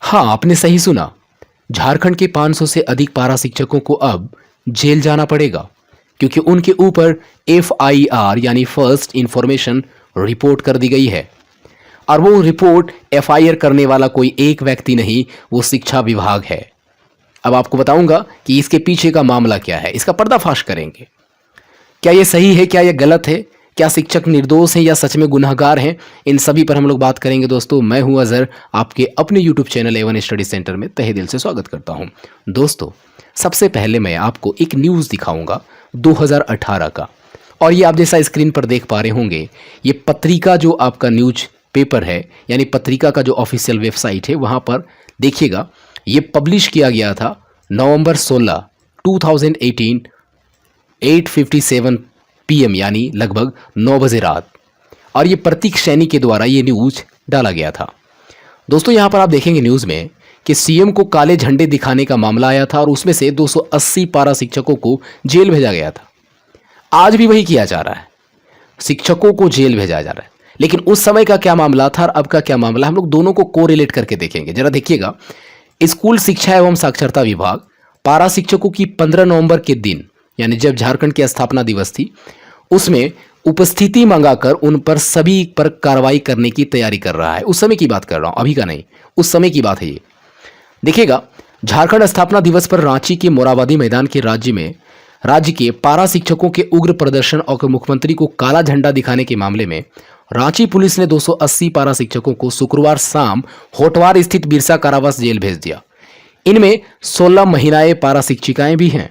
हाँ, आपने सही सुना। झारखंड के 500 से अधिक पारा शिक्षकों को अब जेल जाना पड़ेगा क्योंकि उनके ऊपर एफआईआर यानी फर्स्ट इंफॉर्मेशन रिपोर्ट कर दी गई है। और वो रिपोर्ट एफआईआर करने वाला कोई एक व्यक्ति नहीं, वो शिक्षा विभाग है। अब आपको बताऊंगा कि इसके पीछे का मामला क्या है, इसका पर्दाफाश करेंगे। क्या ये सही है, क्या ये गलत है, क्या शिक्षक निर्दोष हैं या सच में गुनहगार हैं, इन सभी पर हम लोग बात करेंगे। दोस्तों, मैं हूं अजहर, आपके अपने YouTube channel A1 study centre में तहे दिल से स्वागत करता हूं। दोस्तों, सबसे पहले मैं आपको एक न्यूज़ दिखाऊंगा 2018 का, और ये आप जैसा स्क्रीन पर देख पा रहे होंगे, ये पत्रिका जो आपका न्यूज पेपर है यानी पत्रिका का जो ऑफिशियल वेबसाइट है, वहाँ पर देखिएगा ये पब्लिश किया गया था नवंबर 16, 2018 8:57 PM यानी लगभग 9 बजे रात। और ये प्रतीक सैनी के द्वारा ये न्यूज डाला गया था। दोस्तों, यहाँ पर आप देखेंगे न्यूज़ में कि सीएम को काले झंडे दिखाने का मामला आया था और उसमें से 280 पारा शिक्षकों को जेल भेजा गया था। आज भी वही किया जा रहा है, शिक्षकों को जेल भेजा जा रहा है। लेकिन उस समय का क्या मामला था और अब का क्या मामला, हम लोग दोनों को कोरिलेट करके देखेंगे। जरा देखिएगा, स्कूल शिक्षा एवं साक्षरता विभाग पारा शिक्षकों की 15 नवंबर के दिन यानी जब झारखंड की स्थापना दिवस थी, उसमें उपस्थिति मंगाकर उन पर सभी पर कार्रवाई करने की तैयारी कर रहा है। उस समय की बात कर रहा हूं, अभी का नहीं, उस समय की बात है ये। देखिएगा, झारखंड स्थापना दिवस पर रांची के मोराबादी मैदान के राज्य के पारा शिक्षकों के उग्र प्रदर्शन और मुख्यमंत्री को काला झंडा दिखाने के मामले में रांची पुलिस ने 280 पारा शिक्षकों को शुक्रवार शाम होटवार स्थित बिरसा कारावास जेल भेज दिया। इनमें 16 महिलाएं पारा शिक्षिकाएं भी हैं।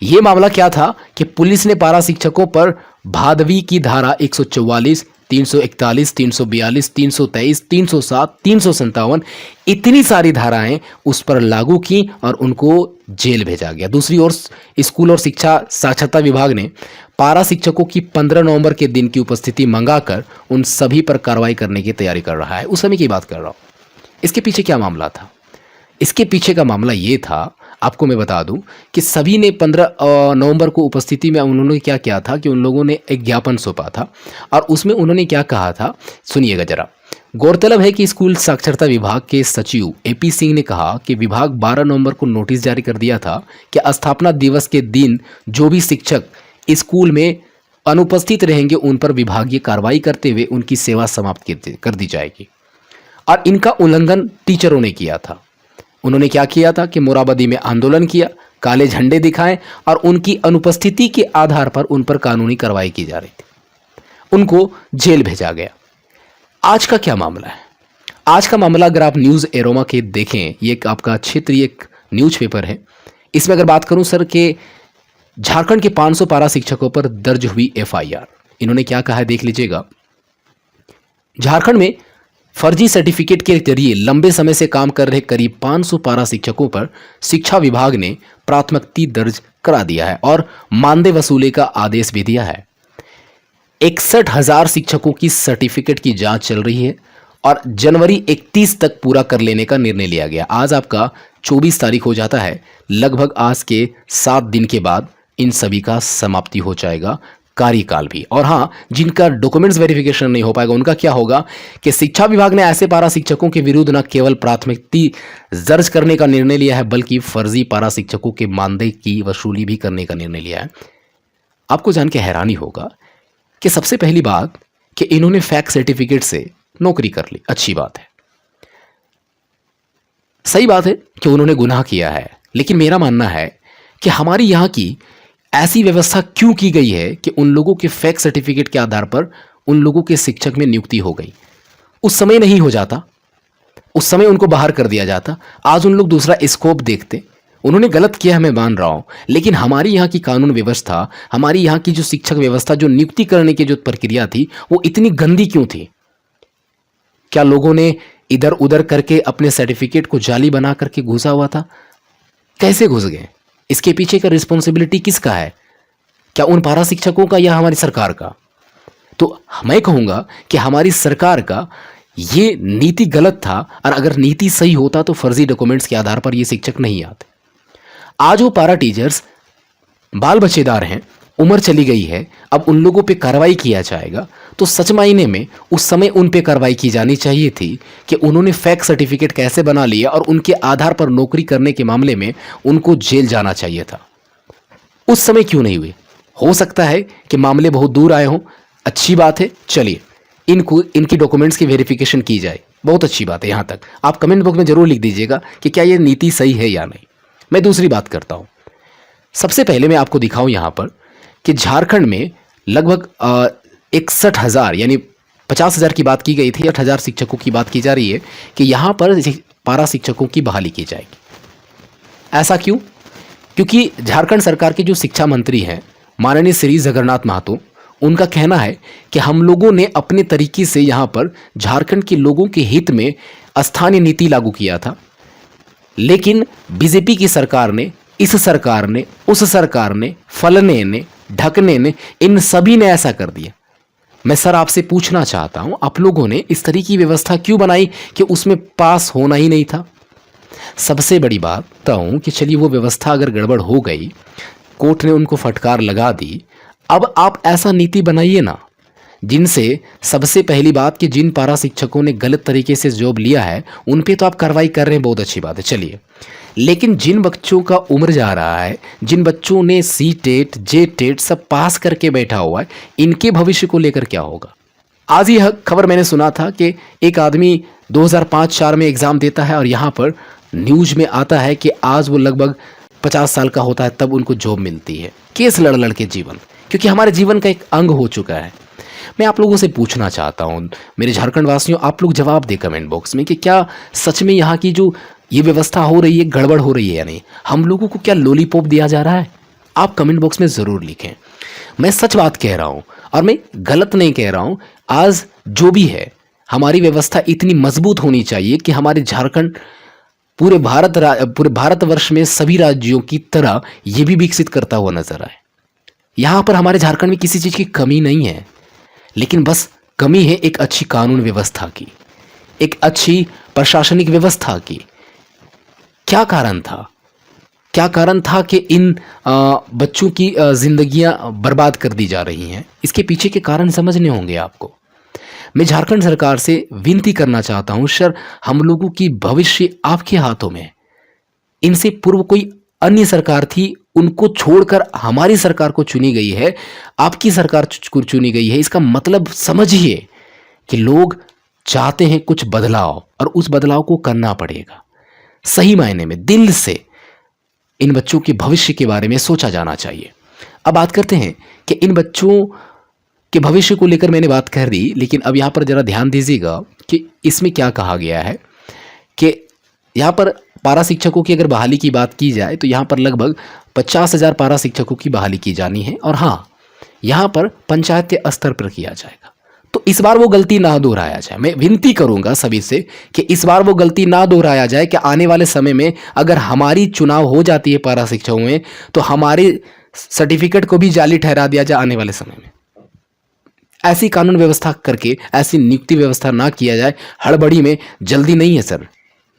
यह मामला क्या था कि पुलिस ने पारा शिक्षकों पर भादवी की धारा 144, 341, 342, 323, 307, 357 इतनी सारी धाराएं उस पर लागू की और उनको जेल भेजा गया। दूसरी ओर स्कूल और शिक्षा साक्षरता विभाग ने पारा शिक्षकों की 15 नवंबर के दिन की उपस्थिति मंगाकर उन सभी पर कार्रवाई करने की तैयारी कर रहा है। उस समय की बात कर रहा हूं। इसके पीछे क्या मामला था? इसके पीछे का मामला ये था, आपको मैं बता दूं कि सभी ने 15 नवंबर को उपस्थिति में उन्होंने क्या किया था कि उन लोगों ने एक ज्ञापन सौंपा था और उसमें उन्होंने क्या कहा था, सुनिएगा जरा। गौरतलब है कि स्कूल साक्षरता विभाग के सचिव AP सिंह ने कहा कि विभाग 12 नवंबर को नोटिस जारी कर दिया था कि स्थापना दिवस के दिन जो भी शिक्षक स्कूल में अनुपस्थित रहेंगे उन पर विभागीय कार्रवाई करते हुए उनकी सेवा समाप्त कर दी जाएगी। और इनका उल्लंघन टीचरों ने किया था। उन्होंने क्या किया था कि मोराबादी में आंदोलन किया, काले झंडे दिखाए और उनकी अनुपस्थिति के आधार पर उन पर कानूनी कार्रवाई की जा रही थी। उनको जेल भेजा गया। आज का क्या मामला है? आज का मामला अगर आप न्यूज़ एरोमा के देखें, ये आपका क्षेत्रीय एक न्यूज़पेपर है। इसमें अगर बात करूं सर के झारखंड के 500 पारा शिक्षकों पर दर्ज हुई FIR, इन्होंने क्या कहा है देख लीजिएगा। झारखंड में फर्जी सर्टिफिकेट के जरिए लंबे समय से काम कर रहे करीब 500 पारा शिक्षकों पर शिक्षा विभाग ने प्राथमिकी दर्ज करा दिया है और मानदेय वसूले का आदेश भी दिया है। 61,000 शिक्षकों की सर्टिफिकेट की जांच चल रही है और जनवरी 31 तक पूरा कर लेने का निर्णय लिया गया। आज आपका 24 तारीख हो जाता है। लगभग आज के 7 दिन के बाद इन सभी का समाप्ति हो जाएगा, कार्यकाल भी। और हाँ, जिनका डॉक्यूमेंट्स वेरिफिकेशन नहीं हो पाएगा उनका क्या होगा कि शिक्षा विभाग ने ऐसे पारा शिक्षकों के विरुद्ध न केवल प्राथमिकी दर्ज करने का निर्णय लिया है बल्कि फर्जी पारा शिक्षकों के मानदेय की वसूली भी करने का निर्णय लिया है। आपको जान के हैरानी होगा कि सबसे पहली बात कि इन्होंने फैक सर्टिफिकेट से नौकरी कर ली, अच्छी बात है, सही बात है कि उन्होंने गुनाह किया है। लेकिन मेरा मानना है कि हमारी यहाँ की ऐसी व्यवस्था क्यों की गई है कि उन लोगों के फेक सर्टिफिकेट के आधार पर उन लोगों के शिक्षक में नियुक्ति हो गई। उस समय नहीं हो जाता, उस समय उनको बाहर कर दिया जाता। आज उन लोग दूसरा स्कोप देखते। उन्होंने गलत किया है, मैं मान रहा हूं, लेकिन हमारी यहाँ की कानून व्यवस्था, हमारी यहाँ की जो शिक्षक व्यवस्था, जो नियुक्ति करने की जो प्रक्रिया थी, वो इतनी गंदी क्यों थी? क्या लोगों ने इधर उधर करके अपने सर्टिफिकेट को जाली बना करके घुसा हुआ था? कैसे घुस गए? इसके पीछे का रिस्पॉन्सिबिलिटी किसका है? क्या उन पारा शिक्षकों का या हमारी सरकार का? तो मैं कहूंगा कि हमारी सरकार का ये नीति गलत था, और अगर नीति सही होता तो फर्जी डॉक्यूमेंट्स के आधार पर ये शिक्षक नहीं आते। आज वो पारा टीचर्स बाल बच्चेदार हैं, उम्र चली गई है, अब उन लोगों पे कार्रवाई किया जाएगा तो सच मायने में उस समय उन पे कार्रवाई की जानी चाहिए थी कि उन्होंने फेक सर्टिफिकेट कैसे बना लिया और उनके आधार पर नौकरी करने के मामले में उनको जेल जाना चाहिए था। उस समय क्यों नहीं हुए? हो सकता है कि मामले बहुत दूर आए हों, अच्छी बात है, चलिए इनकी डॉक्यूमेंट्स की वेरिफिकेशन की जाए, बहुत अच्छी बात है। यहाँ तक आप कमेंट बॉक्स में जरूर लिख दीजिएगा कि क्या ये नीति सही है या नहीं। मैं दूसरी बात करता हूँ। सबसे पहले मैं आपको दिखाऊं यहाँ पर कि झारखंड में लगभग 61,000 यानी 50,000 की बात की गई थी, 8,000 शिक्षकों की बात की जा रही है कि यहाँ पर पारा शिक्षकों की बहाली की जाएगी। ऐसा क्यों? क्योंकि झारखंड सरकार के जो शिक्षा मंत्री हैं माननीय श्री जगन्नाथ महतो, उनका कहना है कि हम लोगों ने अपने तरीके से यहाँ पर झारखंड के लोगों के हित में स्थानीय नीति लागू किया था, लेकिन बीजेपी की सरकार ने, इस सरकार ने, उस सरकार ने, फलने ने, ढकने ने, इन सभी ने ऐसा कर दिया। मैं सर आपसे पूछना चाहता हूं, आप लोगों ने इस तरह की व्यवस्था क्यों बनाई कि उसमें पास होना ही नहीं था? सबसे बड़ी बात बताऊं कि चलिए वो व्यवस्था अगर गड़बड़ हो गई, कोर्ट ने उनको फटकार लगा दी, अब आप ऐसा नीति बनाइए ना जिनसे सबसे पहली बात कि जिन पारा शिक्षकों ने गलत तरीके से जॉब लिया है उन पे तो आप कार्रवाई कर रहे हैं, बहुत अच्छी बात है, चलिए। लेकिन जिन बच्चों का उम्र जा रहा है, जिन बच्चों ने सी टेट, जे टेट सब पास करके बैठा हुआ है, इनके भविष्य को लेकर क्या होगा? आज ही खबर मैंने सुना था कि एक आदमी 2005-4 में एग्ज़ाम देता है और यहाँ पर न्यूज में आता है कि आज वो लगभग 50 साल का होता है तब उनको जॉब मिलती है। केस लड़ लड़ के जीवन, क्योंकि हमारे जीवन का एक अंग हो चुका है। मैं आप लोगों से पूछना चाहता हूँ, मेरे झारखंड वासियों, आप लोग जवाब दें कमेंट बॉक्स में कि क्या सच में यहाँ की जो ये व्यवस्था हो रही है गड़बड़ हो रही है या नहीं? हम लोगों को क्या लॉलीपॉप दिया जा रहा है? आप कमेंट बॉक्स में ज़रूर लिखें। मैं सच बात कह रहा हूँ और मैं गलत नहीं कह रहा हूँ। आज जो भी है, हमारी व्यवस्था इतनी मजबूत होनी चाहिए कि हमारे झारखंड पूरे भारतवर्ष में सभी राज्यों की तरह ये भी विकसित करता हुआ नजर आए। यहाँ पर हमारे झारखंड में किसी चीज़ की कमी नहीं है, लेकिन बस कमी है एक अच्छी कानून व्यवस्था की, एक अच्छी प्रशासनिक व्यवस्था की। क्या कारण था? क्या कारण था कि इन बच्चों की जिंदगियां बर्बाद कर दी जा रही हैं? इसके पीछे के कारण समझने होंगे आपको। मैं झारखंड सरकार से विनती करना चाहता हूं, सर हम लोगों की भविष्य आपके हाथों में है। इनसे पूर्व कोई अन्य सरकार थी, उनको छोड़कर हमारी सरकार को चुनी गई है, आपकी सरकार को चुनी गई है। इसका मतलब समझिए कि लोग चाहते हैं कुछ बदलाव और उस बदलाव को करना पड़ेगा। सही मायने में दिल से इन बच्चों के भविष्य के बारे में सोचा जाना चाहिए। अब बात करते हैं कि इन बच्चों के भविष्य को लेकर मैंने बात कर दी, लेकिन अब यहाँ पर ज़रा ध्यान दीजिएगा कि इसमें क्या कहा गया है कि यहाँ पर पारा शिक्षकों की अगर बहाली की बात की जाए तो यहाँ पर लगभग 50,000 पारा शिक्षकों की बहाली की जानी है और हाँ, यहाँ पर पंचायत के स्तर पर किया जाएगा। तो इस बार वो गलती ना दोहराया जाए। मैं विनती करूंगा सभी से कि इस बार वो गलती ना दोहराया जाए कि आने वाले समय में अगर हमारी चुनाव हो जाती है पारा शिक्षकों में तो हमारे सर्टिफिकेट को भी जाली ठहरा दिया जाए आने वाले समय में। ऐसी कानून व्यवस्था करके ऐसी नियुक्ति व्यवस्था ना किया जाए हड़बड़ी में। जल्दी नहीं है सर,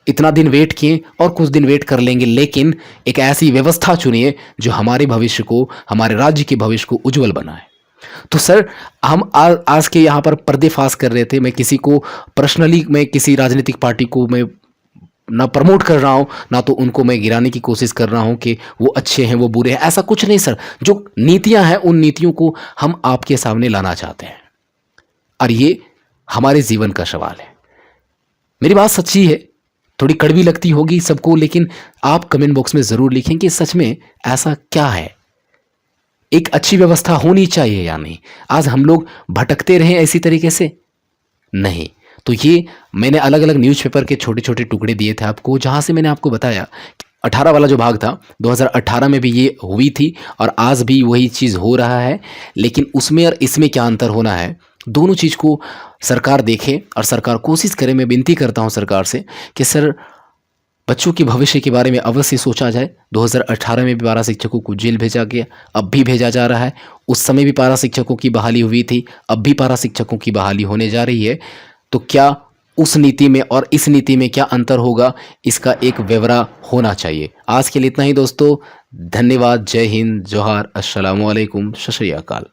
इतना दिन वेट किए और कुछ दिन वेट कर लेंगे, लेकिन एक ऐसी व्यवस्था चुनिए जो हमारे भविष्य को, हमारे राज्य के भविष्य को उज्जवल बनाए। तो सर हम आज के यहाँ पर पर्देफाश कर रहे थे। मैं किसी को पर्सनली, मैं किसी राजनीतिक पार्टी को मैं ना प्रमोट कर रहा हूँ, ना तो उनको मैं गिराने की कोशिश कर रहा हूँ कि वो अच्छे हैं वो बुरे हैं, ऐसा कुछ नहीं सर। जो नीतियाँ हैं उन नीतियों को हम आपके सामने लाना चाहते हैं और ये हमारे जीवन का सवाल है। मेरी बात सच्ची है, थोड़ी कड़वी लगती होगी सबको, लेकिन आप कमेंट बॉक्स में ज़रूर लिखें कि सच में ऐसा क्या है, एक अच्छी व्यवस्था होनी चाहिए या नहीं। आज हम लोग भटकते रहे ऐसी तरीके से नहीं। तो ये मैंने अलग अलग न्यूज़पेपर के छोटे छोटे टुकड़े दिए थे आपको, जहाँ से मैंने आपको बताया 18 वाला जो भाग था 2018 में भी ये हुई थी और आज भी वही चीज़ हो रहा है। लेकिन उसमें और इसमें क्या अंतर होना है, दोनों चीज़ को सरकार देखे और सरकार कोशिश करे। मैं विनती करता हूँ सरकार से कि सर बच्चों के भविष्य के बारे में अवश्य सोचा जाए। 2018 में भी पारा शिक्षकों को जेल भेजा गया, अब भी भेजा जा रहा है। उस समय भी पारा शिक्षकों की बहाली हुई थी, अब भी पारा शिक्षकों की बहाली होने जा रही है। तो क्या उस नीति में और इस नीति में क्या अंतर होगा, इसका एक ब्यौरा होना चाहिए। आज के लिए इतना ही दोस्तों, धन्यवाद। जय हिंद, जोहार, अस्सलामु अलैकुम, सत श्री अकाल।